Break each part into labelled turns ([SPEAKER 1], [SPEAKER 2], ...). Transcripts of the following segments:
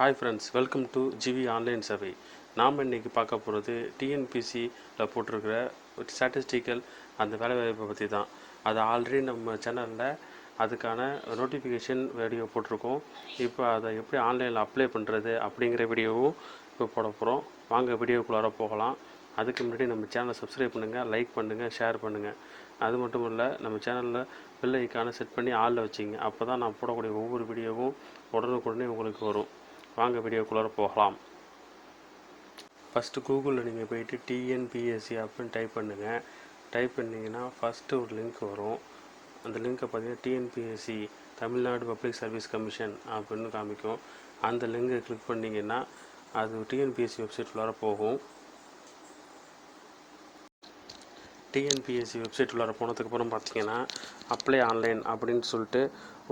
[SPEAKER 1] Hi friends, welcome to GV online survey. நாம் இன்றைக்கி பார்க்க போகிறது டிஎன்பிசியில் போட்டிருக்கிற ஸ்டாட்டிஸ்டிக்கல் அந்த வேலைவாய்ப்பை பற்றி தான். அது ஆல்ரெடி நம்ம சேனலில் அதுக்கான நோட்டிஃபிகேஷன் வீடியோ போட்டிருக்கோம். இப்போ அதை எப்படி ஆன்லைனில் அப்ளை பண்ணுறது அப்படிங்கிற வீடியோவும் இப்போ போட போகிறோம். வாங்க வீடியோக்குள்ளார போகலாம். அதுக்கு முன்னாடி நம்ம சேனலை சப்ஸ்கிரைப் பண்ணுங்கள், லைக் பண்ணுங்கள், ஷேர் பண்ணுங்கள். அது மட்டும் இல்லை, நம்ம சேனலில் பெல் ஐக்கானை செட் பண்ணி ஆளில் வச்சிங்க. அப்போ தான் நான் போடக்கூடிய ஒவ்வொரு வீடியோவும் உடனுக்குடனே உங்களுக்கு வரும். வாங்க வீடியோக்குள்ளார போகலாம். ஃபஸ்ட்டு கூகுளில் நீங்கள் போயிட்டு டிஎன்பிஎஸ்சி அப்படின்னு டைப் பண்ணுங்கள். டைப் பண்ணிங்கன்னா ஃபஸ்ட்டு ஒரு லிங்க் வரும். அந்த லிங்க்கை பார்த்தீங்கன்னா TNPSC Tamil Nadu public service commission அப்படின்னு காமிக்கும். அந்த லிங்கை கிளிக் பண்ணிங்கன்னா அது டிஎன்பிஎஸ்சி வெப்சைட் உள்ளார போகும். டிஎன்பிஎஸ்சி வெப்சைட் உள்ளார போனதுக்கப்புறம் பார்த்தீங்கன்னா அப்ளை ஆன்லைன் அப்படின்னு சொல்லிட்டு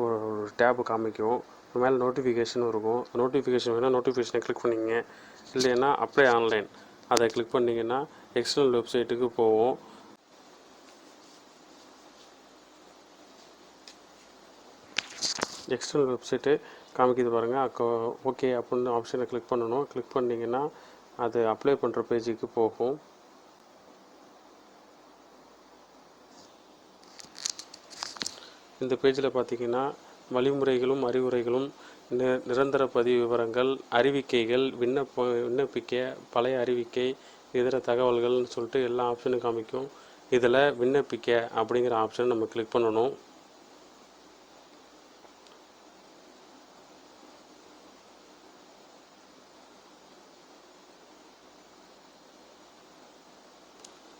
[SPEAKER 1] ஒரு டேபு காமிக்கும். மேலே நோட்டிஃபிகேஷனும் இருக்கும். நோட்டிஃபிகேஷன் வேணால் நோட்டிஃபிகேஷனை கிளிக் பண்ணிங்க, இல்லைன்னா அப்ளை ஆன்லைன் அதை கிளிக் பண்ணிங்கன்னா எக்ஸ்டர்னல் வெப்சைட்டுக்கு போவோம். எக்ஸ்டர்னல் வெப்சைட்டு காமிக்கிது பாருங்கள். ஓகே அப்படின்னு ஆப்ஷனை கிளிக் பண்ணணும். கிளிக் பண்ணிங்கன்னா அது அப்ளை பண்ணுற பேஜுக்கு போகும். இந்த பேஜில் பார்த்தீங்கன்னா வழிமுறைகளும் அறிவுரைகளும், நிரந்தர பதிவு விவரங்கள், அறிவிக்கைகள், விண்ணப்பிக்க, பழைய அறிவிக்கை, இதர தகவல்கள்னு சொல்லிட்டு எல்லா ஆப்ஷனும் காமிக்கும். இதில் விண்ணப்பிக்க அப்படிங்கிற ஆப்ஷன் நம்ம கிளிக் பண்ணணும்.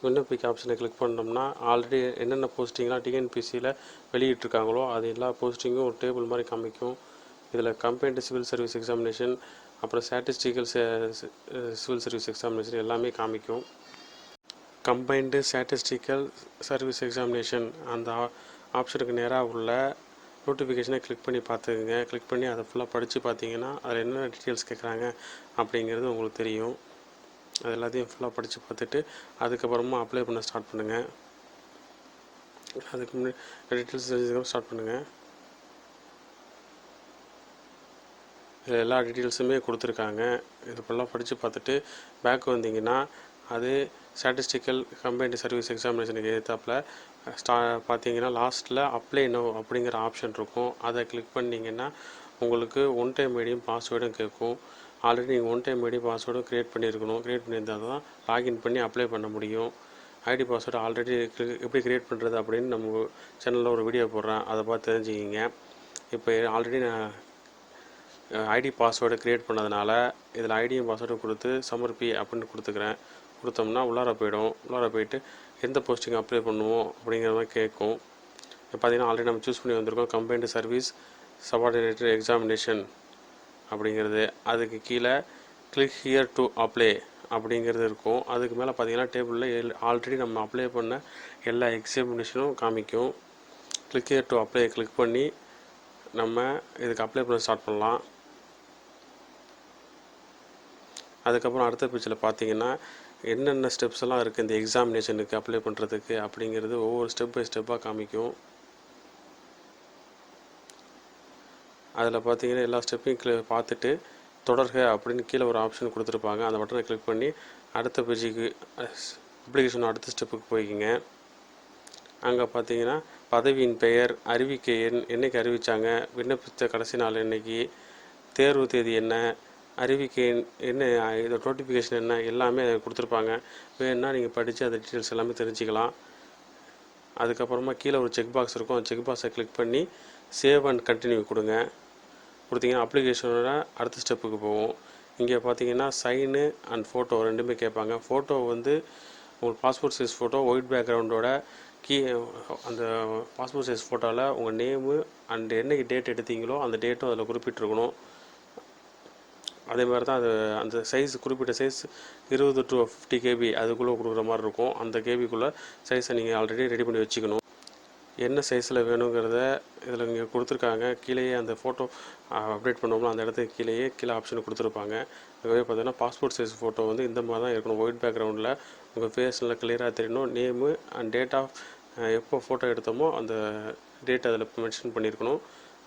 [SPEAKER 1] விண்ணப்பிக்க ஆப்ஷனை கிளிக் பண்ணோம்னா ஆல்ரெடி என்னென்ன போஸ்டிங்லாம் டிஎன்பிசியில் வெளியிட்டிருக்காங்களோ அது எல்லா போஸ்டிங்கும் ஒரு டேபிள் மாதிரி காமிக்கும். இதில் கம்பைன்டு சிவில் சர்வீஸ் எக்ஸாமினேஷன், அப்புறம் ஸ்டாட்டிஸ்டிக்கல் சிவில் சர்வீஸ் எக்ஸாமினேஷன் எல்லாமே காமிக்கும். கம்பைன்டு ஸ்டாட்டிஸ்டிக்கல் சர்வீஸ் எக்ஸாமினேஷன் அந்த ஆப்ஷனுக்கு நேராக உள்ள நோட்டிஃபிகேஷனை கிளிக் பண்ணி பார்த்துக்குங்க. கிளிக் பண்ணி அதை ஃபுல்லாக படித்து பார்த்தீங்கன்னா அதில் என்னென்ன டீட்டெயில்ஸ் கேட்குறாங்க அப்படிங்கிறது உங்களுக்கு தெரியும். அது எல்லாத்தையும் ஃபுல்லாக படித்து பார்த்துட்டு அதுக்கப்புறமா அப்ளை பண்ண ஸ்டார்ட் பண்ணுங்கள். அதுக்கு முன்னாடி டீட்டெயில்ஸ் தெரிஞ்சதுக்கப்புறம் ஸ்டார்ட் பண்ணுங்கள். இதில் எல்லா டீட்டெயில்ஸுமே கொடுத்துருக்காங்க. இது ஃபுல்லாக படித்து பார்த்துட்டு பேக் வந்தீங்கன்னா அது ஸ்டாட்டிஸ்டிக்கல் கம்பைன்டு சர்வீஸ் எக்ஸாமினேஷனுக்கு எதிர்த்தாப்பில் பார்த்தீங்கன்னா லாஸ்ட்டில் அப்ளை நோ அப்படிங்கிற ஆப்ஷன் இருக்கும். அதை கிளிக் பண்ணிங்கன்னா உங்களுக்கு ஒன் டைம் ஐடியும் பாஸ்வேர்டும் கேட்கும். ஆல்ரெடி நீங்கள் ஒன் டைம் ஐடி பாஸ்வேர்டும் க்ரியேட் பண்ணியிருக்கணும். க்ரியேட் பண்ணியிருந்தால் தான் லாகின் பண்ணி அப்ளை பண்ண முடியும். ஐடி பாஸ்வேர்டு ஆல்ரெடி எப்படி க்ரியேட் பண்ணுறது அப்படின்னு நம்ம சேனலில் ஒரு வீடியோ போடுறேன், அதை பார்த்து தெரிஞ்சுக்கிங்க. இப்போ ஆல்ரெடி நான் ஐடி பாஸ்வேர்டு க்ரியேட் பண்ணதுனால இதில் ஐடியும் பாஸ்வேர்டும் கொடுத்து சமர்ப்பி அப்படின்னு கொடுத்துக்கிறேன். கொடுத்தோம்னா உள்ளார போய்டும். உள்ளார போயிட்டு எந்த போஸ்டிங் அப்ளை பண்ணுவோம் அப்படிங்கிற மாதிரி கேட்கும். இப்போ பார்த்தீங்கன்னா ஆல்ரெடி நம்ம சூஸ் பண்ணி வந்திருக்கோம் கம்பைன்டு சர்வீஸ் சபார்டினேட்டட் எக்ஸாமினேஷன் அப்படிங்கிறது. அதுக்கு கீழே கிளிக் ஹியர் டு அப்ளை அப்படிங்கிறது இருக்கும். அதுக்கு மேலே பார்த்தீங்கன்னா டேபிளில் ஆல்ரெடி நம்ம அப்ளை பண்ண எல்லா எக்ஸாமினேஷனும் காமிக்கும். Click here to apply click பண்ணி நம்ம இதுக்கு அப்ளை பண்ண ஸ்டார்ட் பண்ணலாம். அதுக்கப்புறம் அடுத்த பேஜில் பார்த்தீங்கன்னா என்னென்ன ஸ்டெப்ஸ் எல்லாம் இருக்குது இந்த எக்ஸாமினேஷனுக்கு அப்ளை பண்ணுறதுக்கு அப்படிங்கிறது ஒவ்வொரு ஸ்டெப் பை ஸ்டெப்பாக காமிக்கும். அதில் பார்த்தீங்கன்னா எல்லா ஸ்டெப்பையும் பார்த்துட்டு தொடர்க அப்படின்னு கீழே ஒரு ஆப்ஷன் கொடுத்துருப்பாங்க. அந்த பட்டனை கிளிக் பண்ணி அடுத்த பேஜுக்கு அப்ளிகேஷன் அடுத்த ஸ்டெப்புக்கு போய்க்கிங்க. அங்கே பார்த்தீங்கன்னா பதவியின் பெயர், அறிவிக்கை என்னைக்கு அறிவித்தாங்க, விண்ணப்பித்த கடைசி நாள் என்னைக்கு, தேர்வு தேதி என்ன, அறிவிக்கை என்ன, இதோட நோட்டிஃபிகேஷன் என்ன, எல்லாமே கொடுத்துருப்பாங்க. வேணுன்னா நீங்கள் படித்து அந்த டீட்டெயில்ஸ் எல்லாமே தெரிஞ்சுக்கலாம். அதுக்கப்புறமா கீழே ஒரு செக் பாக்ஸ் இருக்கும். அந்த செக் பாக்ஸை கிளிக் பண்ணி சேவ் அண்ட் கண்டினியூ கொடுத்தீங்கன்னா அப்ளிகேஷனோட அடுத்த ஸ்டெப்புக்கு போவோம். இங்கே பார்த்தீங்கன்னா சைனு அண்ட் ஃபோட்டோ ரெண்டுமே கேட்பாங்க. ஃபோட்டோ வந்து உங்களுக்கு பாஸ்போர்ட் சைஸ் ஃபோட்டோ ஒயிட் பேக்ரவுண்டோட அந்த பாஸ்போர்ட் சைஸ் ஃபோட்டோவில் உங்கள் நேமு அண்ட் என்னைக்கு டேட் எடுத்தீங்களோ அந்த டேட்டும் அதில் குறிப்பிட்டிருக்கணும். அதே மாதிரி தான் அது அந்த சைஸ் குறிப்பிட்ட சைஸ் 20 to 50 KB அதுக்குள்ளே கொடுக்குற மாதிரி இருக்கும். அந்த கேபிக்குள்ளே சைஸை நீங்கள் ஆல்ரெடி ரெடி பண்ணி வச்சுக்கணும். என்ன சைஸில் வேணுங்கிறத இதில் இங்கே கொடுத்துருக்காங்க. கீழேயே அந்த ஃபோட்டோ அப்டேட் பண்ணோம்னா அந்த இடத்துக்கு கீழே ஆப்ஷன் கொடுத்துருப்பாங்க. அதுவே பார்த்தீங்கன்னா பாஸ்போர்ட் சைஸ் ஃபோட்டோ வந்து இந்த மாதிரி தான் இருக்கணும். ஒயிட் பேக்ரவுண்டில் உங்கள் ஃபேஸ் நல்லா கிளியராக தெரியணும். நேமு அண்ட் டேட் ஆஃப் எப்போ ஃபோட்டோ எடுத்தோமோ அந்த டேட் அதில் மென்ஷன் பண்ணியிருக்கணும்.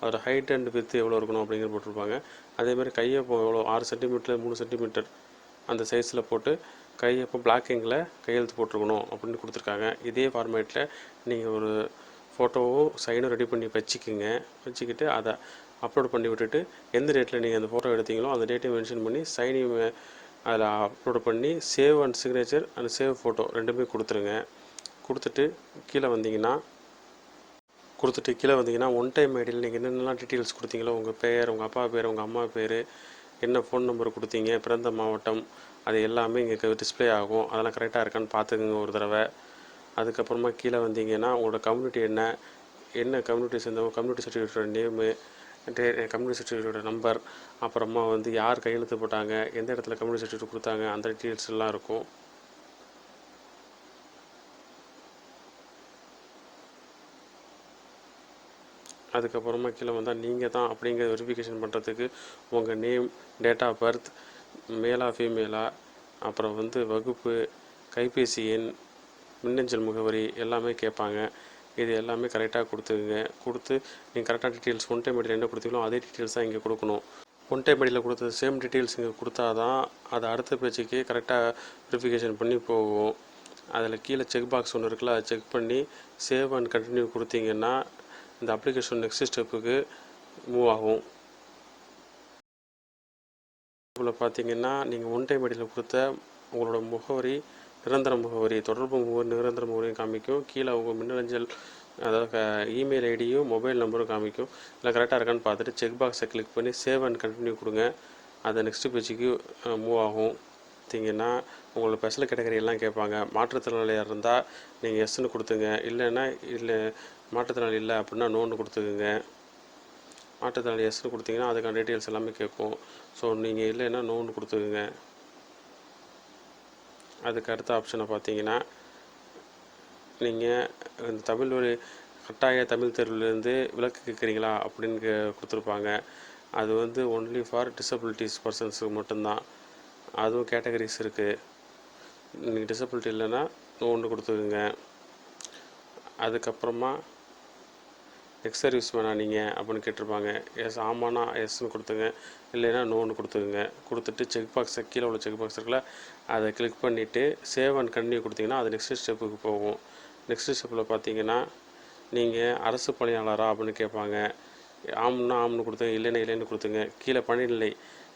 [SPEAKER 1] அதோட ஹைட் அண்ட் வித்து எவ்வளோ இருக்கணும் அப்படிங்கிறது போட்டிருப்பாங்க. அதேமாதிரி கையொப்பம் எவ்வளோ 6 சென்டிமீட்டர் 3 சென்டிமீட்டர் அந்த சைஸில் போட்டு கையொப்பம் பிளாக் இங்கில் கையெழுத்து போட்டிருக்கணும் அப்படின்னு கொடுத்துருக்காங்க. இதே ஃபார்மேட்டில் நீங்கள் ஒரு ஃபோட்டோவும் சைனும் ரெடி பண்ணி வச்சுக்கிட்டு அதை அப்லோட் பண்ணி விட்டுட்டு எந்த டேட்டில் நீங்கள் அந்த ஃபோட்டோ எடுத்தீங்களோ அந்த டேட்டையும் மென்ஷன் பண்ணி சைனையும் அதில் அப்லோட் பண்ணி save and signature and save photo ரெண்டுமே கொடுத்துருங்க. கொடுத்துட்டு கீழே வந்தீங்கன்னா ஒன் டைம் ஐடியில் நீங்கள் என்னென்னலாம் டீட்டெயில்ஸ் கொடுத்தீங்களோ உங்கள் பேர், உங்கள் அப்பா பேர், உங்கள் அம்மா பேர், என்ன ஃபோன் நம்பர் கொடுத்தீங்க, பிறந்த மாவட்டம், அது எல்லாமே இங்கே டிஸ்பிளே ஆகும். அதெல்லாம் கரெக்டாக இருக்கான்னு பார்த்துக்குங்க ஒரு தடவை. அதுக்கப்புறமா கீழே வந்தீங்கன்னா உங்களோட கம்யூனிட்டி என்ன கம்யூனிட்டி சேர்ந்தவங்க, கம்யூனிட்டி சர்டிஃபிகேட்டோட நேமு, கம்யூனிட்டி சர்டிஃபிகேட்டோட நம்பர், அப்புறமா யார் கையெழுத்து போட்டாங்க, எந்த இடத்துல கம்யூனிட்டி சர்டிஃபிகேட் கொடுத்தாங்க, அந்த டீட்டெயில்ஸ் எல்லாம் இருக்கும். அதுக்கப்புறமா கீழே வந்தால் நீங்கள் தான் அப்படிங்கிற வெரிஃபிகேஷன் பண்ணுறதுக்கு உங்கள் நேம், டேட் ஆஃப் பர்த், மேலா ஃபீமேலா, அப்புறம் வகுப்பு, கைபேசி எண், மின்னஞ்சல் முகவரி எல்லாமே கேட்பாங்க. இது எல்லாமே கரெக்டாக கொடுத்து நீங்கள் கரெக்டாக டீட்டெயில்ஸ் ஒன் டைம் ஐடியில் என்ன கொடுத்தீங்களோ அதே டீட்டெயில்ஸ் தான் இங்கே கொடுக்கணும். ஒன் டைம் ஐடியில் கொடுத்தது சேம் டீட்டெயில்ஸ் இங்கே கொடுத்தா தான் அது அடுத்த பேஜுக்கு கரெக்டாக வெரிஃபிகேஷன் பண்ணி போகும். அதில் கீழே செக் பாக்ஸ் ஒன்று இருக்குல்ல, அதை செக் பண்ணி சேவ் அண்ட் கண்டினியூ கொடுத்தீங்கன்னா இந்த அப்ளிகேஷன் நெக்ஸ்ட் ஸ்டெப்புக்கு மூவ் ஆகும். இதில் பார்த்தீங்கன்னா நீங்கள் ஒன் டைம் ஐடியில் கொடுத்த உங்களோட முகவரி நிரந்தர முகவரி, தொடர்பு முகவரி நிரந்தர முகவரியும் காமிக்கும். கீழே உங்கள் மின்னஞ்சல் அதாவது இமெயில் ஐடியும் மொபைல் நம்பரும் காமிக்கும். இல்லை கரெக்டாக இருக்கான்னு பார்த்துட்டு செக் பாக்ஸை கிளிக் பண்ணி சேவ் அண்ட் கண்டினியூ கொடுங்க. அதை நெக்ஸ்ட் பேஜுக்கு மூவ் ஆகும். பார்த்தீங்கன்னா உங்களோட ஸ்பெஷல் கேட்டகரி எல்லாம் கேட்பாங்க. மாற்றுத்திறனாளியாக இருந்தால் நீங்கள் எஸ்ன்னு கொடுத்துங்க, இல்லைன்னா இல்லை மாற்றுத்திறனாளி இல்லை அப்படின்னா நோன்னு கொடுத்துக்குங்க. மாற்றுத்திறனாளி எஸ்ன்னு கொடுத்தீங்கன்னா அதுக்கான டீட்டெயில்ஸ் எல்லாமே கேட்கும். ஸோ நீங்கள் இல்லைன்னா நோன்னு கொடுத்துக்குங்க. அதுக்கு அடுத்த ஆப்ஷனை பார்த்தீங்கன்னா நீங்கள் இந்த தமிழ் வழி கட்டாய தமிழ் தேர்விலேருந்து விலக்கு கேட்குறீங்களா அப்படின்னு கொடுத்துருப்பாங்க. அது ஒன்லி ஃபார் டிசபிலிட்டிஸ் பர்சன்ஸுக்கு மட்டும்தான். அதுவும் கேட்டகரிஸ் இருக்குது. நீங்கள் டிசபிலிட்டி இல்லைன்னா நோன்னு கொடுத்துக்குங்க. அதுக்கப்புறமா எக்ஸ் சர்வீஸ் மேனா நீங்கள் அப்படின்னு கேட்டிருப்பாங்க. எஸ் ஆமானா எஸ்ன்னு கொடுத்துங்க, இல்லைன்னா நோன்னு கொடுத்துக்குங்க. கொடுத்துட்டு செக் பாக்ஸை கீழே உள்ள செக் பாக்ஸ் இருக்குல்ல, அதை கிளிக் பண்ணிவிட்டு சேவ் அண்ட் கண்டினியூ கொடுத்தீங்கன்னா அது நெக்ஸ்ட் ஸ்டெப்புக்கு போகும். நெக்ஸ்ட் ஸ்டெப்பில் பார்த்தீங்கன்னா நீங்கள் அரசு பணியாளரா அப்படின்னு கேட்பாங்க. ஆம்னா ஆம்னு கொடுத்துங்க, இல்லைன்னு கொடுத்துங்க. கீழே பணிநிலை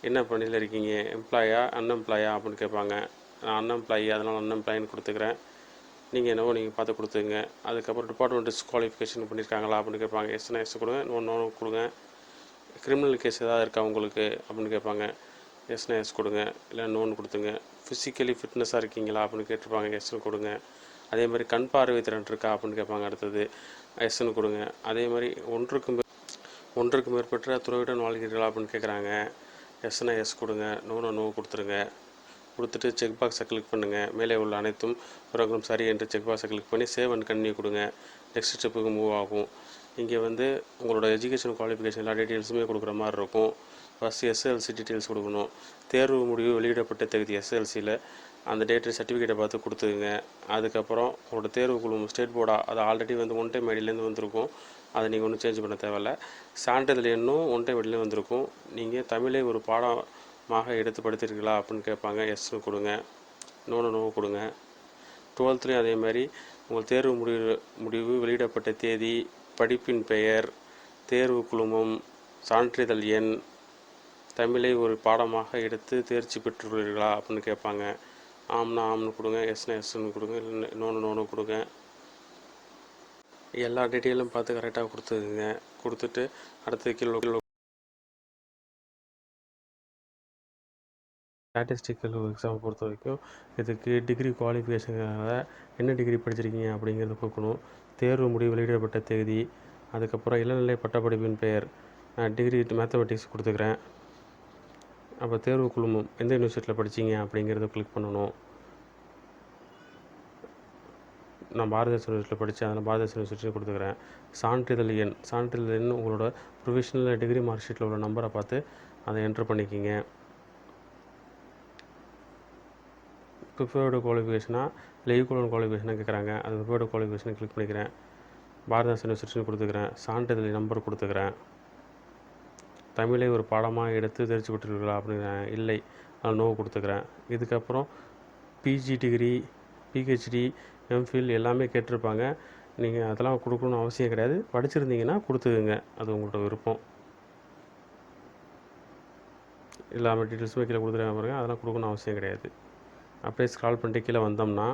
[SPEAKER 1] என்ன பணியில் இருக்கீங்க, எம்ப்ளாயா அன்எம்ப்ளாயா அப்படின்னு கேட்பாங்க. நான் அன்எம்ப்ளாயி, அதனால் அன்எம்ப்ளாயின்னு கொடுத்துக்கிறேன். நீங்கள் என்னவோ நீங்கள் பார்த்து கொடுத்துங்க. அதுக்கப்புறம் டிபார்ட்மெண்ட் டிஸ்குவாலிஃபிகேஷன் பண்ணியிருக்காங்களா அப்படின்னு கேட்பாங்க. எஸ்னா எஸ் கொடுங்க, நோ கொடுங்க. கிரிமினல் கேஸ் ஏதாவது இருக்கா உங்களுக்கு அப்படின்னு கேட்பாங்க. எஸ்னா எஸ் கொடுங்க, இல்லை நோன்னு கொடுத்துங்க. ஃபிசிக்கலி ஃபிட்னஸாக இருக்கீங்களா அப்படின்னு கேட்டிருப்பாங்க. எஸ்ன்னு கொடுங்க. அதே மாதிரி கண் பார்வை திறன் இருக்கா அப்படின்னு கேட்பாங்க. அடுத்தது எஸ்ன்னு கொடுங்க. அதே மாதிரி ஒன்றுக்கு மேற்பட்ட துறையுடன் வாழ்கிறீர்களா அப்படின்னு கேட்குறாங்க. எஸ்னா எஸ் கொடுங்க, நோ கொடுத்துருங்க. கொடுத்துட்டு செக் பாக்ஸை கிளிக் பண்ணுங்கள். மேலே உள்ள அனைத்தும் விவரங்களும் சரி என்று செக் பாக்ஸை கிளிக் பண்ணி சேவ் அண்ட் கண்டினியூ கொடுங்க. நெக்ஸ்ட் ஸ்டெப்புக்கு மூவ் ஆகும். இங்கே உங்களோட எஜுகேஷன் குவாலிஃபிகேஷன் எல்லா டீட்டெயில்ஸுமே கொடுக்குற மாதிரி இருக்கும். ஃபஸ்ட்டு எஸ்எல்சி டீட்டெயில்ஸ் கொடுக்கணும். தேர்வு முடிவு வெளியிடப்பட்ட தேதி எஸ்எல்சியில் அந்த டேட்டு சர்டிஃபிகேட்டை பார்த்து கொடுத்துக்குங்க. அதுக்கப்புறம் உங்களோட தேர்வு குழு ஸ்டேட் போர்டாக அது ஆல்ரெடி ஒன் டைம் ஐடியிலேருந்து வந்திருக்கும். அதை நீங்கள் ஒன்றும் சேஞ்ச் பண்ண தேவையில்ல. சான்றிதழ் எண்ணும் ஒன் டைம் ஐடியிலே வந்திருக்கும். நீங்கள் தமிழை ஒரு பாடமாக எடுத்து படித்திருக்கீங்களா அப்படின்னு கேட்பாங்க. எஸ்ன்னு கொடுங்க, நோ கொடுங்க. 12லேயும் அதே மாதிரி உங்கள் தேர்வு முடிவு வெளியிடப்பட்ட தேதி, படிப்பின் பெயர், தேர்வு குழுமம், சான்றிதழ் எண், தமிழை ஒரு பாடமாக எடுத்து தேர்ச்சி பெற்றுள்ளீர்களா அப்படின்னு கேட்பாங்க. ஆம்னா ஆம்னு கொடுங்க, எஸ்னா எஸ்ன்னு கொடுங்க, இல்லை நோன்னு கொடுங்க. எல்லா டீட்டெயிலும் பார்த்து கரெக்டாக கொடுத்துக்குங்க. கொடுத்துட்டு அடுத்த கீழே ஸ்டாட்டிஸ்டிக்கல் எக்ஸாம் பொறுத்த வரைக்கும் இதுக்கு டிகிரி குவாலிஃபிகேஷனுக்காக என்ன டிகிரி படிச்சிருக்கீங்க அப்படிங்கிறது கொடுக்கணும். தேர்வு முடிவு வெளியிடப்பட்ட தேதி, அதுக்கப்புறம் இளநிலை பட்டப்படிப்பின் பெயர், டிகிரி மேத்தமெட்டிக்ஸ் கொடுத்துக்கிறேன். அப்போ தேர்வு குழுமம் எந்த யூனிவர்சிட்டியில் படித்தீங்க அப்படிங்கிறத கிளிக் பண்ணணும். நான் பாரதிதாசன் யூனிவர்சிட்டியில் படித்தேன், அதனால் பாரதிதாசன் யூனிவர்சிட்டியில் கொடுத்துக்கிறேன். சான்றிதழ் எண் உங்களோட ப்ரொஃபஷனல் டிகிரி மார்க் ஷீட்டில் உள்ள நம்பரை பார்த்து அதை என்ட்ரு பண்ணிக்கிங்க. ப்ரிஃபர்டு குவாலிஃபிகேஷனாக இல்லை ஈக்குவலன் குவாலிஃபிகேஷனாக கேட்குறாங்க. அது ப்ரிஃபர்டு குவாலிஃபிகேஷனை கிளிக் பண்ணிக்கிறேன். பாரதிதாசன் யூனிவர்சிட்டின்னு கொடுத்துக்கிறேன். சான்றிதழ் நம்பர் கொடுத்துக்கிறேன். தமிழை ஒரு பாடமாக எடுத்து தெரிஞ்சு விட்டுருக்கீங்களா அப்படின்னு இல்லை, நான் நோ கொடுத்துக்கிறேன். இதுக்கப்புறம் பிஜி டிகிரி, பிஹெச்டி, எம்ஃபில் எல்லாமே கேட்டிருப்பாங்க. நீங்கள் அதெல்லாம் கொடுக்கணும்னு அவசியம் கிடையாது. படிச்சிருந்தீங்கன்னா கொடுத்துக்குங்க, அது உங்களோட விருப்பம். எல்லாமே டீட்டெயில்ஸுமே கீழே கொடுத்துருக்காங்க பாருங்கள், அதெல்லாம் கொடுக்கணும்னு அவசியம் கிடையாது. அப்படியே ஸ்க்ரால் பண்ணிட்டு கீழே வந்தோம்னா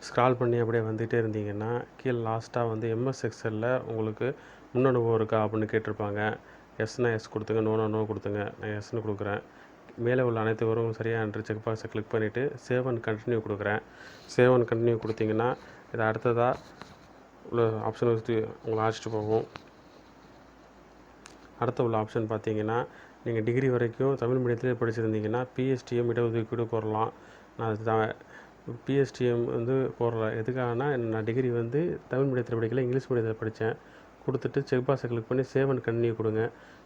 [SPEAKER 1] ஸ்க்ரால் பண்ணி அப்படியே வந்துகிட்டே இருந்தீங்கன்னா கீழே லாஸ்ட்டாக வந்து எம்எஸ் எக்ஸலில் உங்களுக்கு முன் அனுபவம் இருக்கா அப்படின்னு கேட்டிருப்பாங்க. எஸ்னா எஸ் கொடுத்துங்க, நோனா நோ கொடுத்துங்க. நான் எஸ்ன்னு கொடுக்குறேன். மேலே உள்ள அனைத்து விவரமும் சரியாக என்று செக் பாக்ஸை கிளிக் பண்ணிவிட்டு சேவ் அண்ட் கண்டினியூ கொடுக்குறேன். சேவ் அண்ட் கண்டினியூ கொடுத்தீங்கன்னா இதை அடுத்ததாக உள்ள ஆப்ஷன் வச்சு உங்களை அழைச்சிட்டு போகும். அடுத்த உள்ள ஆப்ஷன் பார்த்தீங்கன்னா நீங்கள் டிகிரி வரைக்கும் தமிழ் மீடியத்திலே படிச்சிருந்தீங்கன்னா பிஎஸ்டிஎம் இடஒதுக்கீடு கோரலாம். நான் அது பிஎஸ்டிஎம் வந்து போடுற எதுக்காகனா நான் டிகிரி வந்து தமிழ் மீடியத்தில் படிக்கல, இங்கிலீஷ் மீடியத்தில் படித்தேன். கொடுத்துட்டு செக் பாக்ஸை கிளிக் பண்ணி சேவ் அண்ட் கண்டினியூ கொடுங்க.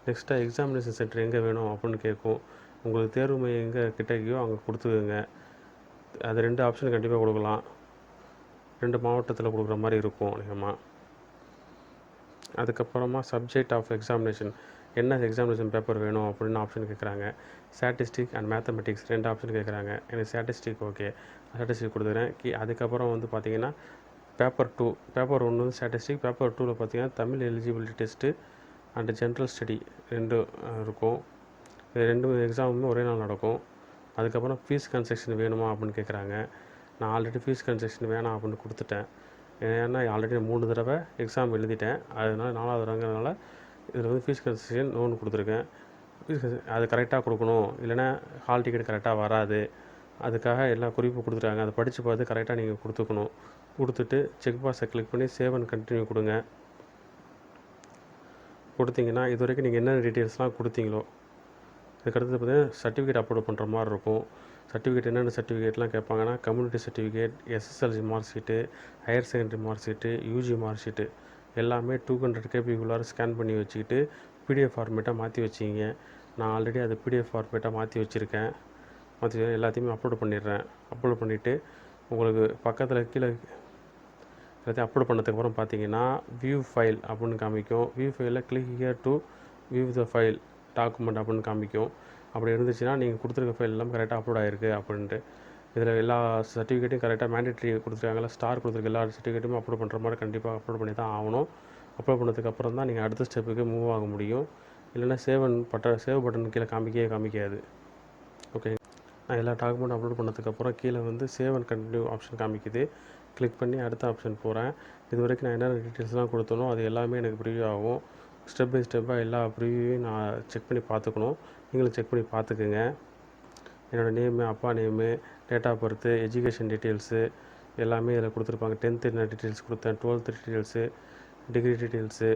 [SPEAKER 1] நெக்ஸ்ட்டாக எக்ஸாமினேஷன் சென்டர் எங்கே வேணும் அப்படின்னு கேட்கும். உங்களுக்கு தேர்வு மையம் எங்கே கிட்டக்கையோ அங்கே கொடுத்துக்குங்க. அது 2 ஆப்ஷன் கண்டிப்பாக கொடுக்கலாம். 2 மாவட்டத்தில் கொடுக்குற மாதிரி இருக்கும் அதிகமாக. அதுக்கப்புறமா சப்ஜெக்ட் ஆஃப் எக்ஸாமினேஷன், என்ன எக்ஸாமினேஷன் பேப்பர் வேணும் அப்படின்னு ஆப்ஷன் கேட்குறாங்க. ஸ்டாட்டிஸ்டிக் அண்ட் மேத்தமெட்டிக்ஸ் 2 ஆப்ஷன் கேட்குறாங்க. எனக்கு ஸ்டாட்டிஸ்டிக் ஓகே, ஸ்டாட்டிஸ்டிக் கொடுத்துக்கிறேன். அதுக்கப்புறம் வந்து பார்த்திங்கன்னா பேப்பர் 2, பேப்பர் 1 வந்து ஸ்டாட்டிஸ்டிக், பேப்பர் 2ல் பார்த்திங்கன்னா Tamil eligibility test and general study 2 இருக்கும். இது 2 எக்ஸாமுமே ஒரே நாள் நடக்கும். அதுக்கப்புறம் ஃபீஸ் கன்செஷன் வேணுமா அப்படின்னு கேட்குறாங்க. நான் ஆல்ரெடி ஃபீஸ் கன்செஷன் வேணாம் அப்படின்னு கொடுத்துட்டேன். ஏன்னா ஆல்ரெடி 3 தடவை எக்ஸாம் எழுதிட்டேன். அதனால 4வது தடவைங்கிறதுனால இதில் வந்து ஃபீஸ் கன்செஷன் லோன் கொடுத்துருக்கேன். ஃபீஸ் அது கரெக்டாக கொடுக்கணும், இல்லைனா ஹால் டிக்கெட் கரெக்டாக வராது. அதுக்காக எல்லா குறிப்பும் கொடுத்துருக்காங்க. அதை படித்து பார்த்து கரெக்டாக நீங்கள் கொடுத்துக்கணும். கொடுத்துட்டு செக் பாக்ஸை கிளிக் பண்ணி சேவ் அண்ட் கண்டினியூ கொடுங்க. கொடுத்தீங்கன்னா இது வரைக்கும் நீங்கள் என்னென்ன டீட்டெயில்ஸ்லாம் கொடுத்தீங்களோ அதுக்கடுத்து பார்த்தீங்கன்னா சர்டிஃபிகேட் அப்லோட் பண்ணுற மாதிரி இருக்கும். சர்டிஃபிகேட் என்னென்ன சர்டிஃபிகேட்லாம் கேட்பாங்கன்னா community certificate, SSLC mark sheet, higher secondary mark sheet, UG mark sheet எல்லாமே 200 கேபிக்குள்ளார ஸ்கேன் பண்ணி வச்சுக்கிட்டு பிடிஎஃப் ஃபார்மேட்டாக மாற்றி வச்சிங்க. நான் ஆல்ரெடி அது பிடிஎஃப் ஃபார்மேட்டாக மாற்றி வச்சுருக்கேன். எல்லாத்தையுமே அப்லோட் பண்ணிடுறேன். அப்லோட் பண்ணிவிட்டு உங்களுக்கு பக்கத்தில் கீழே எல்லாத்தையும் அப்லோட் பண்ணதுக்கப்புறம் பார்த்தீங்கன்னா வியூ ஃபைல் அப்படின்னு காமிக்கும். வியூ ஃபைலில் click here to view the file document அப்படின்னு காமிக்கும். அப்படி இருந்துச்சுன்னா நீங்கள் கொடுத்துருக்க ஃபைல் எல்லாம் கரெக்டாக அப்லோட் ஆகிருக்கு அப்படின்ட்டு. இதில் எல்லா சர்டிஃபிகேட்டையும் கரெக்டாக மேண்டேட்ரி கொடுத்துருக்காங்களா, ஸ்டார் கொடுத்துருக்க எல்லா சர்டிஃபிகேட்டையும் அப்லோட் பண்ணுற மாதிரி கண்டிப்பாக அப்லோட் பண்ணி தான் ஆகணும். அப்லோட் பண்ணதுக்கப்புறம் தான் நீங்கள் அடுத்த ஸ்டெப்புக்கு மூவ் ஆக முடியும். இல்லைனா சேவ் பட்டன் கீழே காமிக்காது. ஓகே, நான் எல்லா டாக்குமெண்ட் அப்லோட் பண்ணதுக்கப்புறம் கீழே வந்து சேவ் அண்ட் கண்டினியூ ஆப்ஷன் காமிக்குது. கிளிக் பண்ணி அடுத்த ஆப்ஷன் போகிறேன். இது வரைக்கும் நான் என்னென்ன டீட்டெயில்ஸ்லாம் கொடுத்தனோ அது எல்லாமே எனக்கு ப்ரிவ்யூ ஆகும். ஸ்டெப் பை ஸ்டெப்பாக எல்லா ப்ரிவ்யூவையும் நான் செக் பண்ணி பார்த்துக்கணும். நீங்களும் செக் பண்ணி பார்த்துக்குங்க. என்னோடய நேமு, அப்பா name, date of birth, education details எல்லாமே இதில் கொடுத்துருப்பாங்க. 10th என்ன டீட்டெயில்ஸ் கொடுத்தேன், 12th டீட்டெயில்ஸு, டிகிரி டீட்டெயில்ஸு.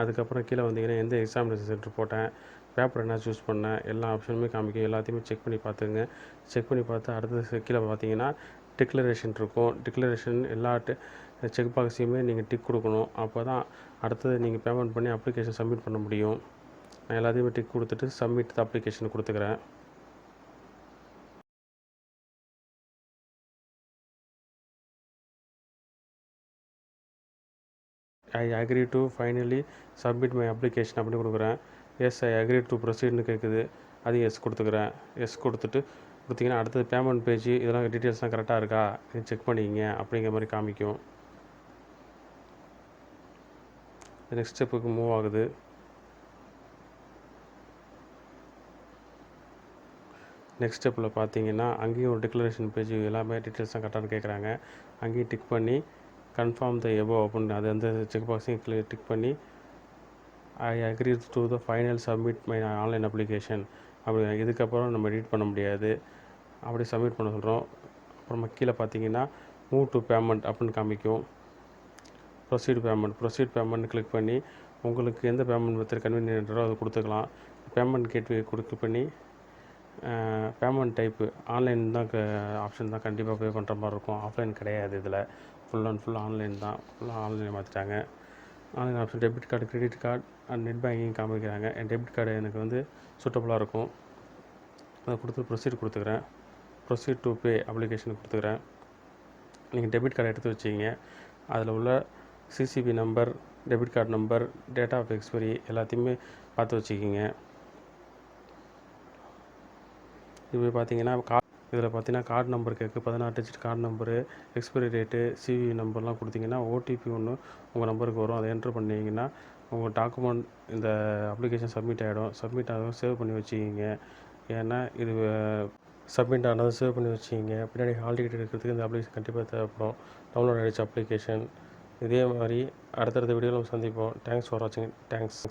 [SPEAKER 1] அதுக்கப்புறம் கீழே வந்தீங்கன்னா எந்த எக்ஸாமினேஷன் சென்டர் போட்டேன், பேப்பர் என்ன சூஸ் பண்ணேன், எல்லா ஆப்ஷனுமே காமிக்கும். எல்லாத்தையுமே செக் பண்ணி பார்த்துங்க. செக் பண்ணி பார்த்து அடுத்தது கீழே பார்த்தீங்கன்னா டிக்ளரேஷன் இருக்கும். டிக்ளரேஷன் எல்லா செக் பாக்ஸையுமே நீங்கள் டிக் கொடுக்கணும். அப்போ தான் அடுத்தது நீங்கள் பேமெண்ட் பண்ணி அப்ளிகேஷன் சப்மிட் பண்ண முடியும். நான் எல்லாத்தையுமே டிக் கொடுத்துட்டு சப்மிட் த அப்ளிகேஷன் கொடுத்துக்கிறேன். I agree to finally submit my application அப்படின்னு கொடுக்குறேன். எஸ் ஐ அக்ரி டு ப்ரொசீட்னு கேட்குது. அது எஸ் கொடுத்துக்கிறேன். எஸ் கொடுத்தீங்கன்னா அடுத்தது பேமெண்ட் பேஜ், இதெல்லாம் டீட்டெயில்ஸ்லாம் கரெக்டாக இருக்கா இது செக் பண்ணிக்கிங்க அப்படிங்கிற மாதிரி காமிக்கும். நெக்ஸ்ட் ஸ்டெப்புக்கு மூவ் ஆகுது. நெக்ஸ்ட் ஸ்டெப்பில் பார்த்தீங்கன்னா அங்கேயும் ஒரு டிக்ளரேஷன் பேஜ் எல்லாமே டீட்டெயில்ஸ்லாம் கரெக்டாக கேட்குறாங்க. அங்கேயும் டிக் பண்ணி கன்ஃபார்ம் த எபோ அப்படின்னு அது அந்த செக் பாக்ஸையும் டிக் பண்ணி I agree to the final submit my online application அப்படி. இதுக்கப்புறம் நம்ம எடிட் பண்ண முடியாது. அப்படி சப்மிட் பண்ண சொல்கிறோம். அப்புறமா கீழே பார்த்தீங்கன்னா மூவ் டு பேமெண்ட் அப்படின்னு காமிக்கும். ப்ரொசீட் பேமெண்ட் கிளிக் பண்ணி உங்களுக்கு எந்த பேமெண்ட் மெத்தட் கன்வீனியன்ட்டோ அதை கொடுத்துக்கலாம். பேமெண்ட் கேட்வே கொடுக்க பண்ணி பேமெண்ட் டைப்பு ஆன்லைன் தான் ஆப்ஷன் தான் கண்டிப்பாக பே பண்ணுற மாதிரி இருக்கும். ஆஃப்லைன் கிடையாது. இதில் ஃபுல் அண்ட் ஃபுல் ஆன்லைன் தான். ஃபுல்லாக ஆன்லைன் மாற்றிட்டாங்க. Online option debit card, credit card and net banking காமிக்கிறாங்க. என் டெபிட் கார்டு எனக்கு வந்து சூட்டபுளாக இருக்கும். அதை கொடுத்து ப்ரொசீட் கொடுத்துக்கிறேன். ப்ரொசீட் டு பே அப்ளிகேஷன் கொடுத்துக்கிறேன். நீங்கள் டெபிட் கார்டு எடுத்து வச்சிங்க. அதில் உள்ள CVV number, debit card number, date of expiry எல்லாத்தையுமே பார்த்து வச்சுக்கிங்க. இப்போ பார்த்தீங்கன்னா இதில் பார்த்தீங்கன்னா கார்டு நம்பர் கேட்கு, 16 digit card number, expiry date, CVV நம்பர்லாம் கொடுத்தீங்கன்னா ஓடிபி ஒன்று உங்கள் நம்பருக்கு வரும். அதை என்ட்ரு பண்ணிங்கன்னா உங்கள் டாக்குமெண்ட் இந்த அப்ளிகேஷன் சப்மிட் ஆகிடும். சப்மிட் ஆகும் சேவ் பண்ணி வச்சுக்கிங்க. ஏன்னா இது சப்மிட் ஆனதை சேவ் பண்ணி வச்சுக்கிங்க. பின்னாடி ஹால் டிக்கெட் எடுக்கிறதுக்கு இந்த அப்ளிகேஷன் கண்டிப்பாக தேவைப்படும். டவுன்லோட் ஆகிடுச்சு அப்ளிகேஷன். இதே மாதிரி அடுத்தடுத்த வீடியோவில் சந்திப்போம். தேங்க்ஸ் ஃபார் வாட்சிங். தேங்க்ஸ்.